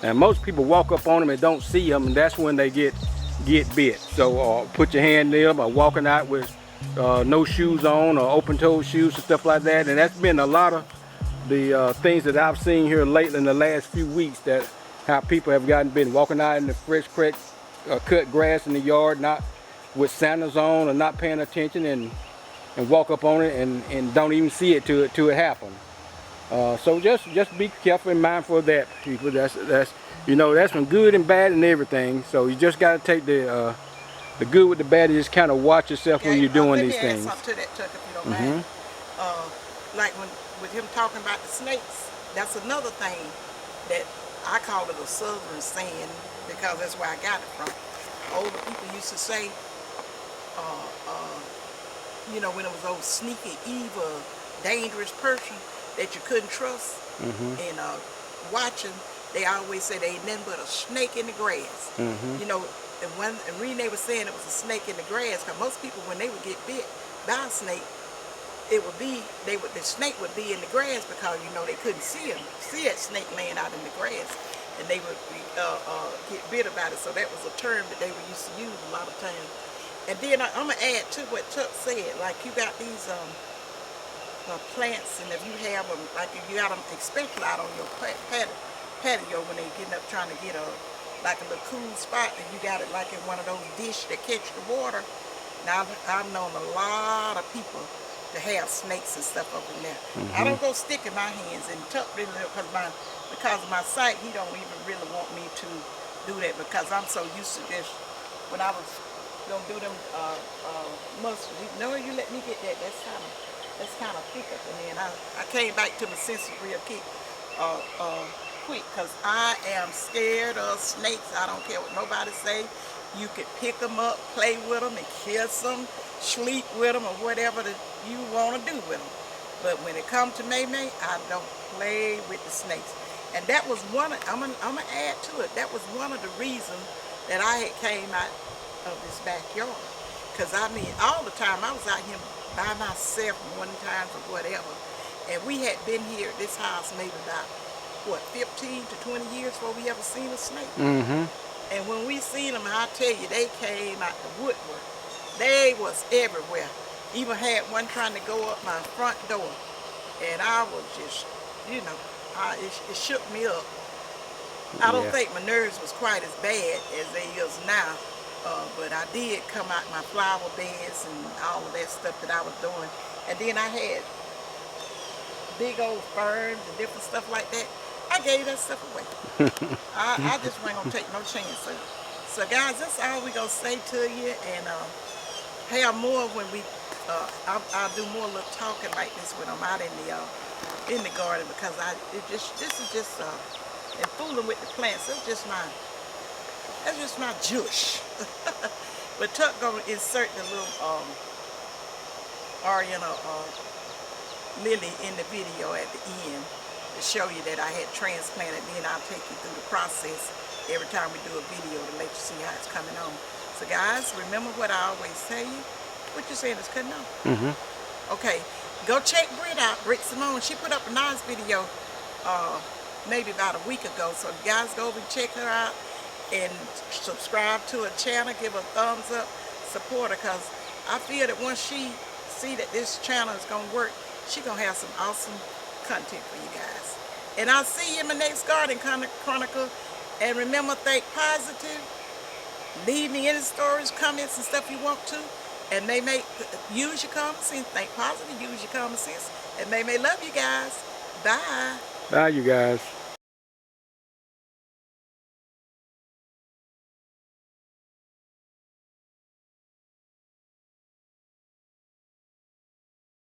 And most people walk up on them and don't see them, and that's when they get bit. So put your hand in them, or walking out with no shoes on or open-toed shoes and stuff like that. And that's been a lot of the things that I've seen here lately in the last few weeks, that how people have been walking out in the fresh cut grass in the yard, not with sandals on or not paying attention, and walk up on it and don't even see it till it happens. So just be careful and mindful of that, people. That's you know, that's from good and bad and everything. So you just got to take the good with the bad and just kind of watch yourself when you're doing these things. Let me add something to that, Chuck, if you don't don't mind. Like with him talking about the snakes, that's another thing that I call it a southern saying because that's where I got it from. Older people used to say, you know, when it was old sneaky, evil, dangerous person that you couldn't trust. And watching, they always say there ain't nothing but a snake in the grass. You know, and reason they were saying it was a snake in the grass, because most people, when they would get bit by a snake, it would be, the snake would be in the grass because, you know, they couldn't see that snake laying out in the grass. And they would get bit about it. So that was a term that they were used to use a lot of times. And then I'm going to add to what Chuck said. Like, you got these plants, and if you have them, like if you got them, especially out on your patio when they're getting up trying to get like a little cool spot, and you got it like in one of those dishes that catch the water. Now, I've known a lot of people to have snakes and stuff up in there. I don't go sticking my hands in. Chuck really, because of my sight, he don't even really want me to do that because I'm so used to just, when I was gonna do them mustard, no, you let me get that. That's kind of thick up in there. And I came back to my senses real quick because I am scared of snakes. I don't care what nobody say. You could pick them up, play with them, and kiss them, sleep with them, or whatever that you want to do with them. But when it comes to May, I don't play with the snakes. And that was one of, I'm gonna add to it, that was one of the reasons that I had came out of this backyard. Because I mean, all the time I was out here by myself one time or whatever. And we had been here at this house maybe about, what, 15 to 20 years before we ever seen a snake. And when we seen them, I tell you, they came out the woodwork. They was everywhere. Even had one trying to go up my front door. And I was just, you know, it shook me up. I don't think my nerves was quite as bad as they is now. But I did come out my flower beds and all of that stuff that I was doing. And then I had big old ferns and different stuff like that. I gave that stuff away. I just wasn't going to take no chance. So guys, that's all we going to say to you. And have more when we, I'll do more little talking like this when I'm out in the garden, because this is just, and fooling with the plants, that's just my juice. But Tuck gonna insert the little Oriental lily in the video at the end to show you that I had transplanted. Then I'll take you through the process every time we do a video to let you see how it's coming on. So guys, remember what I always tell you. What you saying is cutting off? Okay, go check Britt out, Britt Simone. She put up a nice video maybe about a week ago. So guys, go over and check her out and subscribe to her channel. Give her a thumbs up, support her, because I feel that once she see that this channel is gonna work, she gonna have some awesome content for you guys. And I'll see you in my next Garden Chronicle. And remember, think positive. Leave me any stories, comments, and stuff you want to. And they may use your common sense. Think positive, use your common sense. And they may love you guys. Bye. Bye, you guys.